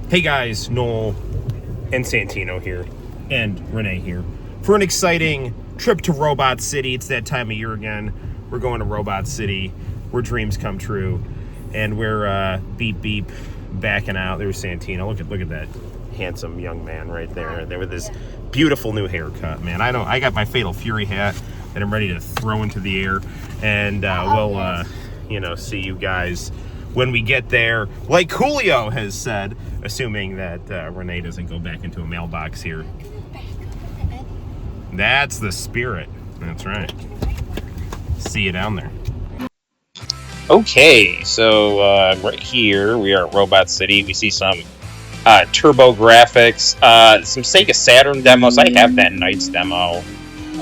Hey guys, Noel and Santino here, and Renee here, for an exciting trip to Robot City. It's that time of year again. We're going to Robot City, where dreams come true, and we're beep beep backing out. There's Santino. Look at that handsome young man right there with his beautiful new haircut. Man, I got my Fatal Fury hat that I'm ready to throw into the air, and we'll see you guys when we get there, like Coolio has said, assuming that Renee doesn't go back into a mailbox here. That's the spirit. That's right. See you down there. Okay, so right here we are at Robot City. We see some turbo graphics, some Sega Saturn demos. I have that Knights demo.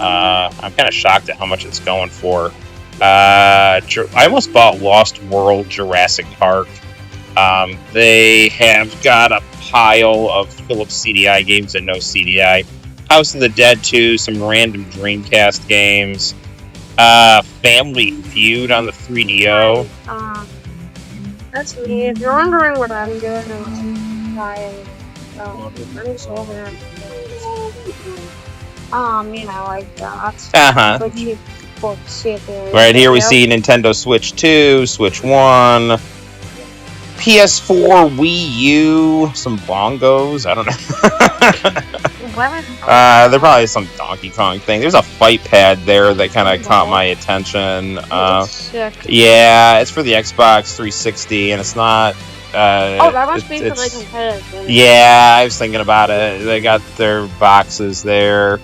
I'm kind of shocked at how much it's going for. I almost bought Lost World Jurassic Park. They have got a pile of Philips CDI games and no CDI. House of the Dead 2, some random Dreamcast games. Family Feud on the 3DO. That's me. If you're wondering what I'm doing, I'm just over there. Like that. But you see it there. Right here we see Nintendo Switch 2, Switch 1, PS4, Wii U, some bongos. I don't know. They're probably some Donkey Kong thing. There's a fight pad there that kind of caught my attention. Yeah, it's for the Xbox 360, and it's not. That must be for the competitive. Yeah, I was thinking about it. They got their boxes there.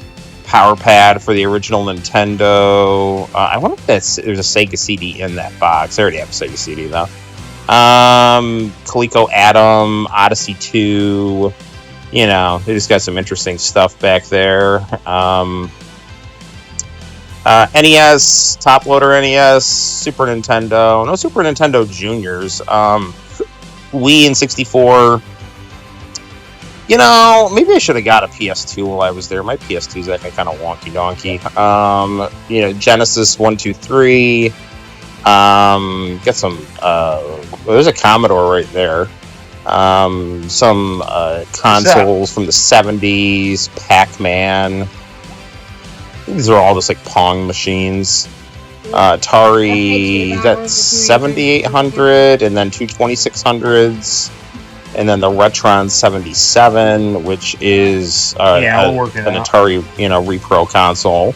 Power pad for the original Nintendo. I wonder if there's a Sega CD in that box. I already have a Sega CD though. Coleco Adam, Odyssey 2. You know, they just got some interesting stuff back there. NES, top loader NES, Super Nintendo. No Super Nintendo Juniors. Wii and 64. You know, maybe I should have got a PS2 while I was there. My PS2 is acting kind of wonky donkey. Genesis 1, 2, 3. Got some. There's a Commodore right there. Some consoles from the 70s. Pac-Man. These are all just like Pong machines. Atari. That's 7800, and then two 2600s. And then the Retron 77, which is an Atari, repro console.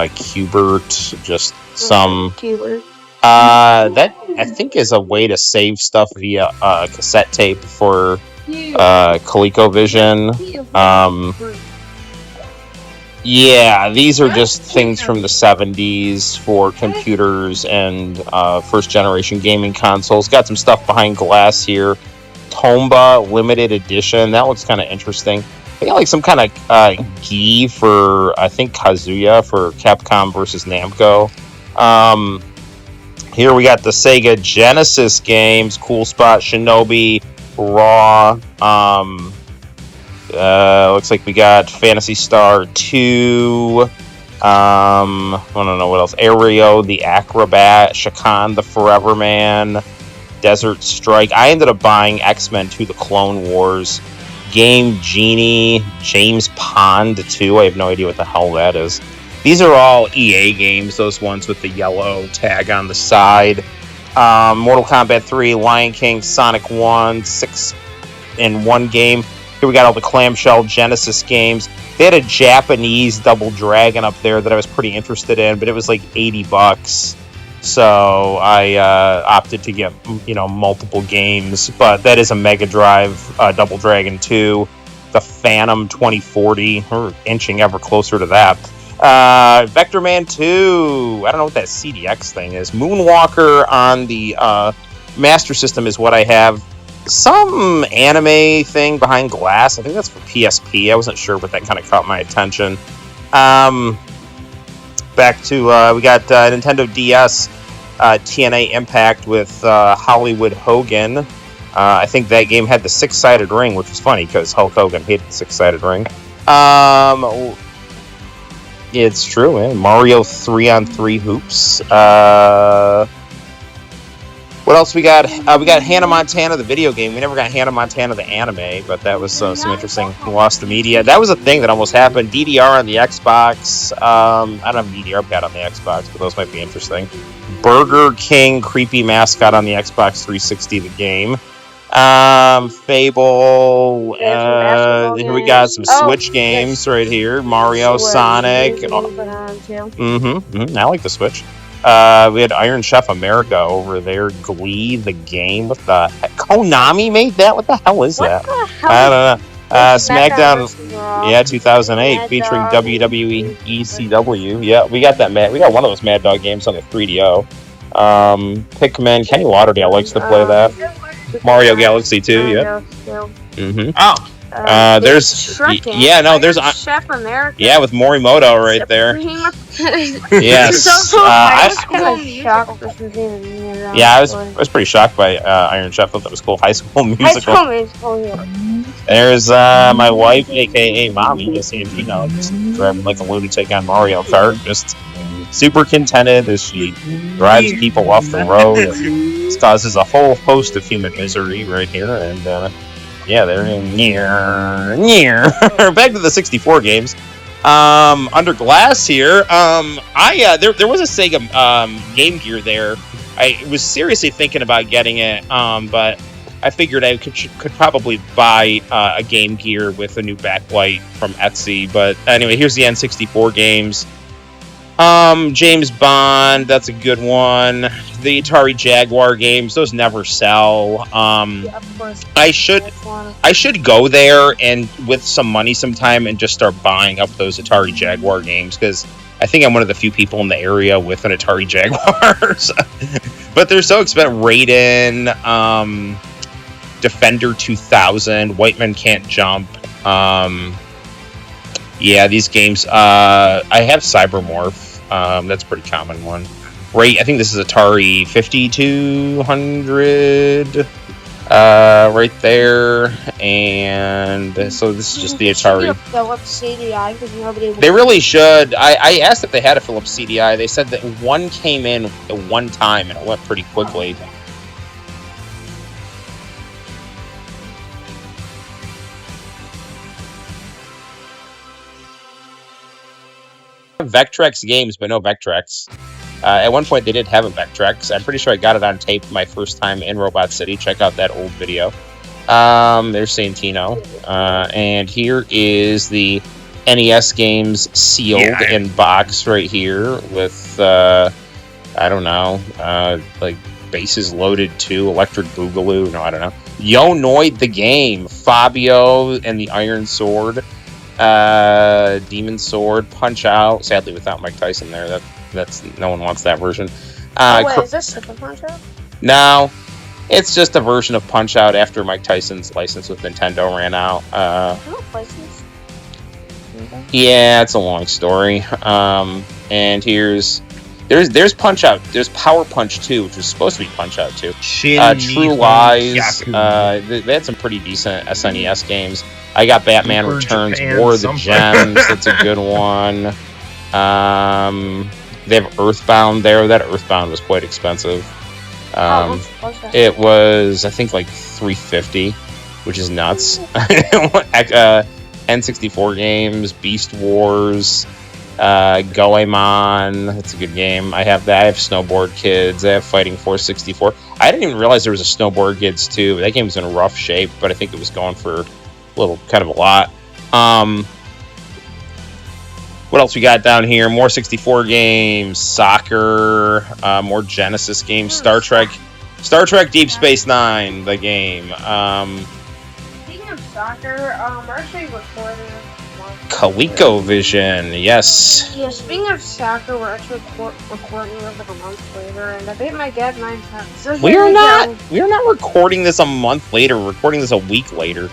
Qbert, just some. That I think is a way to save stuff via cassette tape for ColecoVision. Yeah, these are just things from the 70s for computers and first-generation gaming consoles. Got some stuff behind glass here. Tomba limited edition. That looks kind of interesting. I got like some kind of gi for, I think, Kazuya for Capcom versus Namco. Here we got the Sega Genesis games. Cool Spot, Shinobi, Raw. Looks like we got Phantasy Star 2. I don't know what else. Aereo, the Acrobat, Shakan, the Forever Man, Desert Strike. I ended up buying X-Men 2, the Clone Wars, Game Genie, James Pond 2. I have no idea what the hell that is. These are all EA games, those ones with the yellow tag on the side. Mortal Kombat 3, Lion King, Sonic 1, 6 in one game. Here we got all the clamshell Genesis games. They had a Japanese Double Dragon up there that I was pretty interested in, but it was like $80. So I opted to get, multiple games. But that is a Mega Drive Double Dragon 2. The Phantom 2040. We're inching ever closer to that. Vector Man 2. I don't know what that CDX thing is. Moonwalker on the Master System is what I have. Some anime thing behind glass. I think that's for PSP. I wasn't sure, but that kind of caught my attention. Back to we got Nintendo DS TNA Impact with Hollywood Hogan. I think that game had the 6-sided ring, which was funny because Hulk Hogan hated the 6-sided ring. It's true, man. Mario 3-on-3 hoops. What else we got? We got Hannah Montana, the video game. We never got Hannah Montana, the anime, but that was some interesting lost to media. That was a thing that almost happened. DDR on the Xbox. I don't have a DDR pad on the Xbox, but those might be interesting. Burger King creepy mascot on the Xbox 360, the game. Fable. Here we got some Switch games right here. Mario, Sonic. I like the Switch. We had Iron Chef America over there. Glee, the game. What the heck? Konami made that? What the hell is that? I don't know. SmackDown, 2008, featuring WWE ECW. Yeah, we got that. We got one of those Mad Dog games on the 3DO. Pikmin. Kenny Lauderdale likes to play that. Mario Galaxy 2. Yeah. Oh. There's Shrek game. there's Chef America. Yeah, with Morimoto right there. Yes. I was pretty shocked by Iron Chef. Thought that was cool. High School Musical. There's my wife, aka Mommy, just driving like a lunatic on Mario Kart, just super contented as she drives people off the road. This causes a whole host of human misery right here, and they're near. Back to the 64 games. Under glass here. There was a Sega Game Gear there. I was seriously thinking about getting it, but I figured I could probably buy a Game Gear with a new backlight from Etsy. But anyway, here's the N64 games. James Bond, that's a good one. The Atari Jaguar games, those never sell. I should go there and with some money sometime and just start buying up those Atari Jaguar games, because I think I'm one of the few people in the area with an Atari Jaguar. But they're so expensive. Raiden, Defender 2000, White Men Can't Jump. These games. I have Cybermorph. That's a pretty common one. Right, I think this is Atari 5200. Right there, and so this is just the Atari. Philips CDI, because nobody. They really should. I asked if they had a Philips CDI. They said that one came in at one time and it went pretty quickly. Vectrex games, but no Vectrex. At one point, they did have a Vectrex. I'm pretty sure I got it on tape my first time in Robot City. Check out that old video. There's Santino. And here is the NES games sealed in box right here with, I don't know, like Bases Loaded 2, Electric Boogaloo. No, I don't know. Yo Noid the game, Fabio and the Iron Sword. Demon Sword, Punch Out. Sadly, without Mike Tyson there, that's no one wants that version. Is this Super Punch Out? No, it's just a version of Punch Out after Mike Tyson's license with Nintendo ran out. License? Yeah, it's a long story. And there's Punch Out. There's Power Punch 2, which was supposed to be Punch Out 2. True Lies. They had some pretty decent SNES games. I got Batman Returns, War of the Gems. That's a good one. They have Earthbound there. That Earthbound was quite expensive. It was, I think, like $350, which is nuts. N64 games, Beast Wars, Goemon. That's a good game. I have that. I have Snowboard Kids. I have Fighting Force 64. I didn't even realize there was a Snowboard Kids too. That game was in rough shape, but I think it was going for kind of a lot. What else we got down here? More 64 games, soccer, more Genesis games, Star Trek Deep Space Nine, the game. Speaking of soccer, we're actually recording. ColecoVision, yes. Yeah, speaking of soccer, we're actually recording this like a month later, and I bet my dad 9 times. So we are not recording this a month later. We're recording this a week later.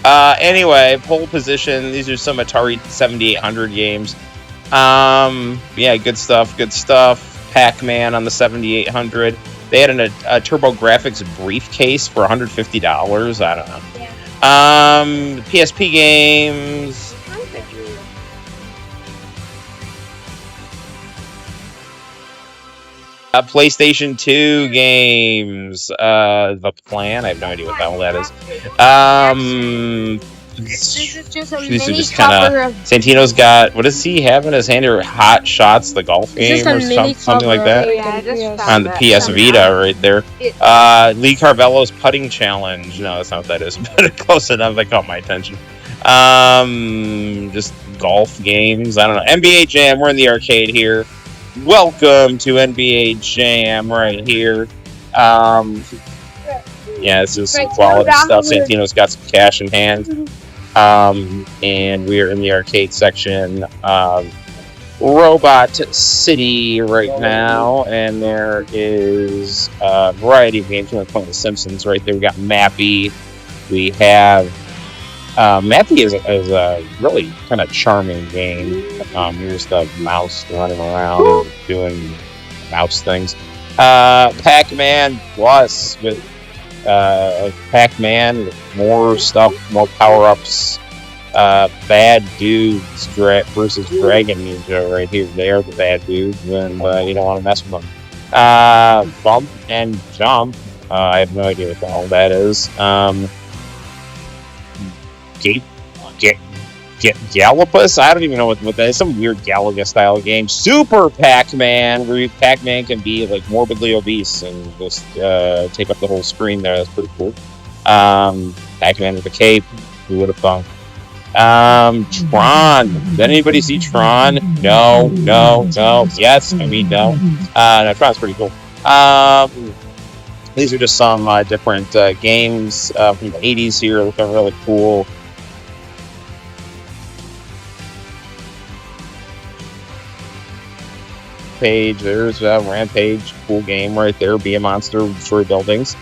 Anyway, pole position. These are some Atari 7800 games. Good stuff. Pac-Man on the 7800. They had a TurboGrafx briefcase for $150. I don't know. Yeah. PSP games. PlayStation 2 games. The Plan. I have no idea what the hell that is. This is just a These are mini just kind cover of. of. Santino's got. What does he have in his hand here? Hot Shots, the golf It's just game, a or mini something like cover that. of it. Yeah, I just On found the that PS somehow. Vita, right there. It- Lee Carvello's putting challenge. No, that's not what that is. But close enough. That caught my attention. Just golf games. I don't know. NBA Jam. We're in the arcade here. Welcome to NBA Jam right here. Yeah, this is some quality stuff. Santino's got some cash in hand. And we are in the arcade section of Robot City right now, and there is a variety of games. We're playing The Simpsons right there. We got Mappy. We have Mappy is a really kind of charming game. Here's the mouse running around doing mouse things. Pac-Man Plus with Pac-Man with more stuff, more power-ups. Bad Dudes versus Dragon Ninja right here. They are the bad dudes, and you don't want to mess with them. Bump and Jump. I have no idea what the hell that is. Gallopus? I don't even know what that is. Some weird Galaga style game. Super Pac-Man, where Pac-Man can be like morbidly obese and just take up the whole screen there. That's pretty cool. Pac-Man with a cape. Who would have thought? Tron. Did anybody see Tron? No. Yes, I mean no. No, Tron's pretty cool. These are just some different games from the 80s here. Looking really cool. Page. There's Rampage. Cool game right there. Be a monster. Destroy buildings.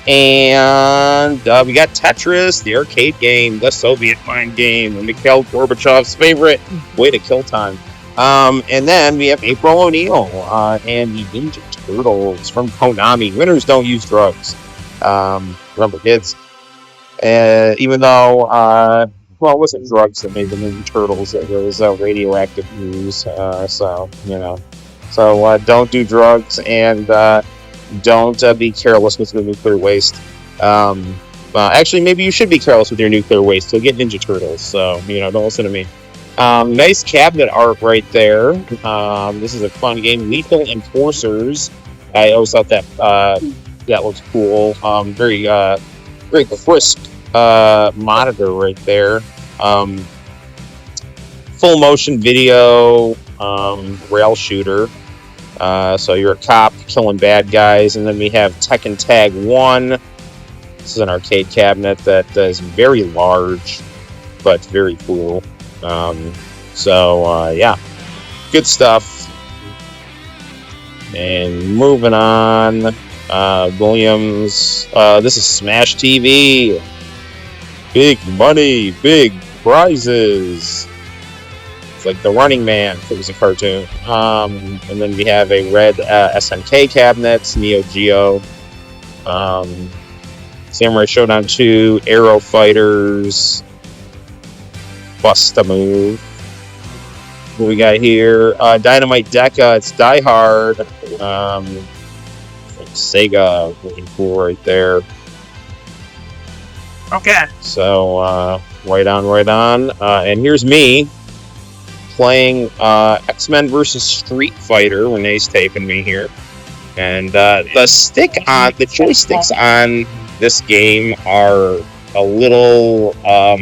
And we got Tetris, the arcade game, the Soviet mind game, and Mikhail Gorbachev's favorite way to kill time. And then we have April O'Neil and the Ninja Turtles from Konami. Winners don't use drugs. Remember, kids. Even though, well, it wasn't drugs that made the Ninja Turtles. It was radioactive news. So, you know. So don't do drugs, and don't be careless with your nuclear waste. Actually, maybe you should be careless with your nuclear waste. So get Ninja Turtles. So, you know, don't listen to me. Nice cabinet art right there. This is a fun game. Lethal Enforcers. I always thought that that looks cool. Very crisp monitor right there. Full motion video rail shooter. So you're a cop killing bad guys, and then we have Tekken Tag 1. This is an arcade cabinet that is very large, but very cool. Yeah, good stuff. And moving on, Williams. This is Smash TV. Big money, big prizes. Like the Running Man, if it was a cartoon. And then we have a red SNK cabinet, Neo Geo, Samurai Showdown 2, Aero Fighters, Bust-A-Move. What we got here? Dynamite Deca, it's Die Hard. Sega, looking cool right there. Okay. So, right on. And here's me playing X-Men versus Street Fighter. Renee's taping me here, and the joysticks on this game are a little how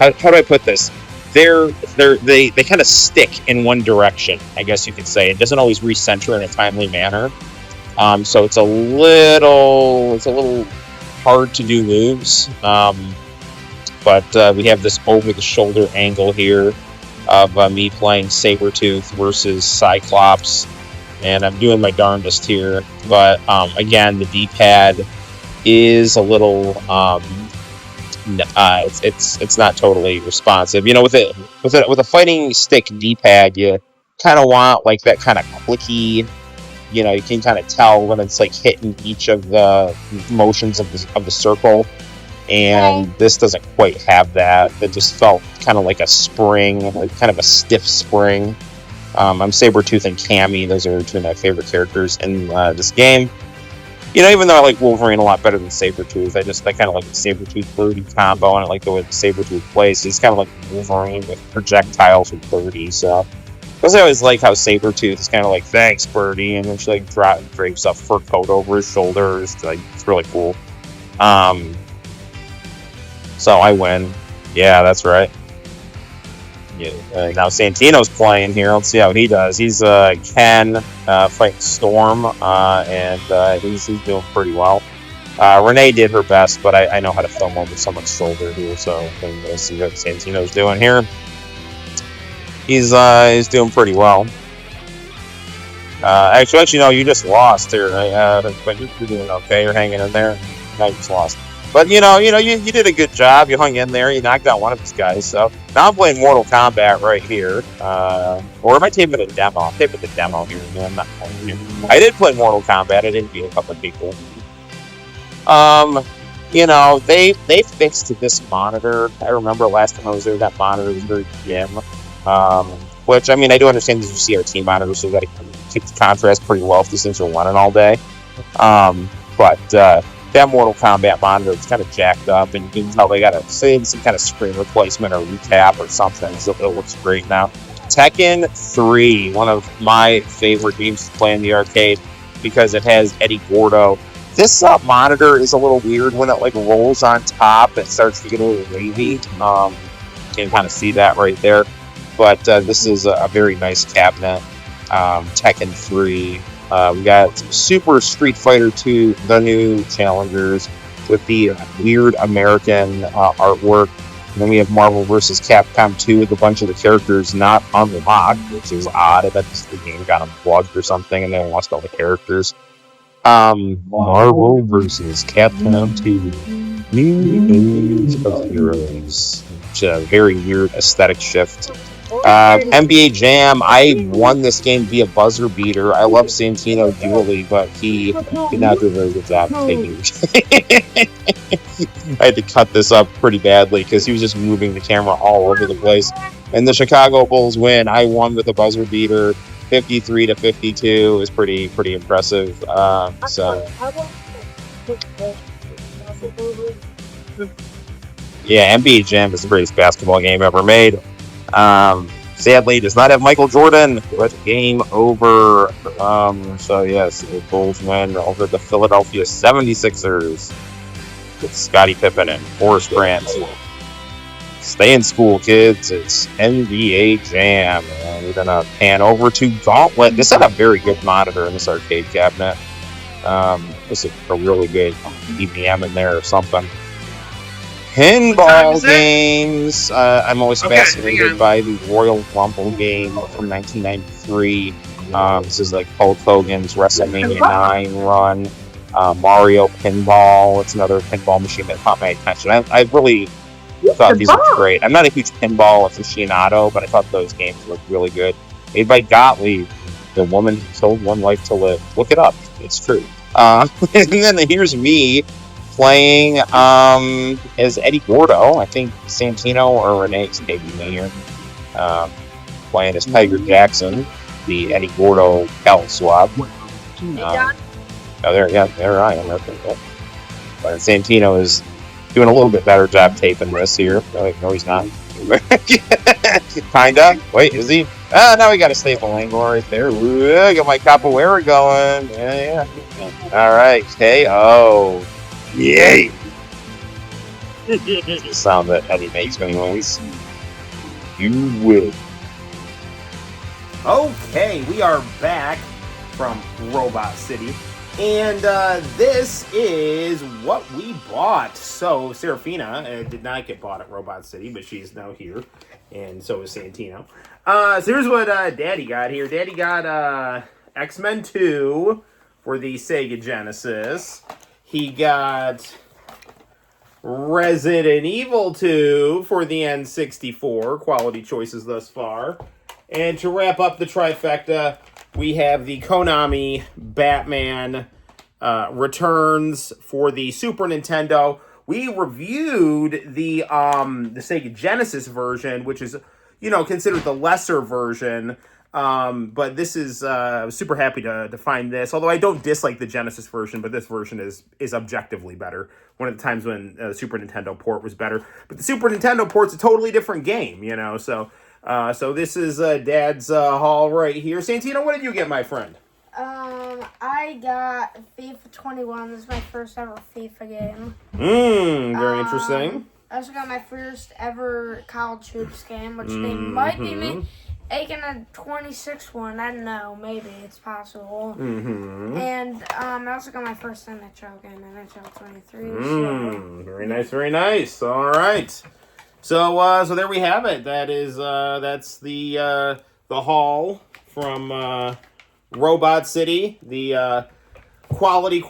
do I put this? They kind of stick in one direction, I guess you could say. It doesn't always recenter in a timely manner, so it's a little hard to do moves. But we have this over-the-shoulder angle here of me playing Sabretooth versus Cyclops, and I'm doing my darndest here, but again, the D-pad is a little it's not totally responsive. You know, with a fighting stick D-pad, you kind of want like that kind of clicky. You know, you can kind of tell when it's like hitting each of the motions of the circle. And this doesn't quite have that. It just felt kind of like a spring, like kind of a stiff spring. I'm Sabretooth and Cammy. Those are two of my favorite characters in this game. Even though I like Wolverine a lot better than Sabretooth, I kind of like the Sabretooth Birdie combo, and I like the way Sabretooth plays. He's kind of like Wolverine with projectiles with Birdie, so... Because I always like how Sabretooth is kind of like, thanks, Birdie, and then she like drapes a fur coat over his shoulders. It's really cool. So I win. Yeah, that's right. Yeah. Now Santino's playing here. Let's see how he does. He's Ken fighting Storm, and he's doing pretty well. Renee did her best, but I know how to film over someone's shoulder here, so let's see what Santino's doing here. He's doing pretty well. Actually, no, you just lost here. But you're doing okay. You're hanging in there. No, you just lost. But you did a good job. You hung in there. You knocked out one of these guys. So now I'm playing Mortal Kombat right here. Or am I taping a demo? I'm taping the demo here. No, I'm not playing here. I did play Mortal Kombat. I did beat a couple of people. They fixed this monitor. I remember last time I was there, that monitor was very dim. Which, I mean, I do understand these are CRT monitors, so you gotta keep the contrast pretty low if these things are running all day. But that Mortal Kombat monitor is kind of jacked up, and you can tell they gotta say some kind of screen replacement or recap or something, so it looks great now. Tekken 3, one of my favorite games to play in the arcade, because it has Eddie Gordo. This monitor is a little weird when it like rolls on top. It starts to get a little wavy. You can kind of see that right there. But this is a very nice cabinet. Tekken 3. We got Super Street Fighter 2, the new challengers, with the weird American artwork. And then we have Marvel vs. Capcom 2 with a bunch of the characters not unlocked, which is odd. I bet the game got unplugged or something and they lost all the characters. Marvel vs. Capcom 2. New Age of Heroes. Which is a very weird aesthetic shift. NBA Jam, I won this game via buzzer beater. I love Santino dearly, but he did not do a very good job taking it. I had to cut this up pretty badly because he was just moving the camera all over the place. And the Chicago Bulls win. I won with a buzzer beater, 53-52. It was pretty impressive. Yeah, NBA Jam is the greatest basketball game ever made. Sadly, does not have Michael Jordan, but game over. So yes, the Bulls win over the Philadelphia 76ers with Scottie Pippen and Horace Grant. Stay in school, kids. It's NBA Jam. And we're gonna pan over to Gauntlet. This had a very good monitor in this arcade cabinet. This is a really good EVM in there or something. Pinball games. I'm always fascinated by the Royal Rumble game from 1993. This is like Hulk Hogan's WrestleMania 9 run. Mario Pinball. It's another pinball machine that caught my attention. I really thought these looked great. I'm not a huge pinball aficionado, but I thought those games looked really good. Made by Gottlieb, the woman who told one life to live. Look it up. It's true. And then here's me playing as Eddie Gordo. I think Santino or Renee's maybe me here. Playing as Tiger Jackson, the Eddie Gordo Cal swab. There I am. Okay. But Santino is doing a little bit better job taping this here. No, he's not. Kinda. Wait, is he? Now we got a staple angle right there. Ooh, I got my capoeira going. Yeah. All right, KO. Yay! The sound that Eddie makes when he wins. You win. Okay, we are back from Robot City. And this is what we bought. So, Serafina did not get bought at Robot City, but she's now here. And so is Santino. So here's what Daddy got here. Daddy got X-Men 2 for the Sega Genesis. He got Resident Evil 2 for the N64. Quality choices thus far. And to wrap up the trifecta, we have the Konami Batman Returns for the Super Nintendo. We reviewed the Sega Genesis version, which is, considered the lesser version. But this is I was super happy to find this. Although I don't dislike the Genesis version, but this version is objectively better. One of the times when the Super Nintendo port was better, but the Super Nintendo port's a totally different game, you know. So this is Dad's haul right here. Santino, what did you get, my friend? I got FIFA 21. This is my first ever FIFA game. Very interesting. I also got my first ever college hoops game, which they might be making a 26th one. I don't know. Maybe it's possible. And I also got my first NHL game, NHL 23. So. Very nice, very nice. All right. So there we have it. That's the haul from Robot City, the quality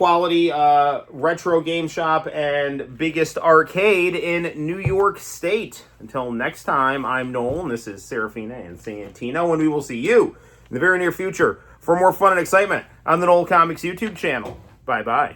retro game shop and biggest arcade in New York State. Until next time, I'm Noel, and this is Serafina and Santino, and we will see you in the very near future for more fun and excitement on the Noel Comics YouTube channel. Bye-bye.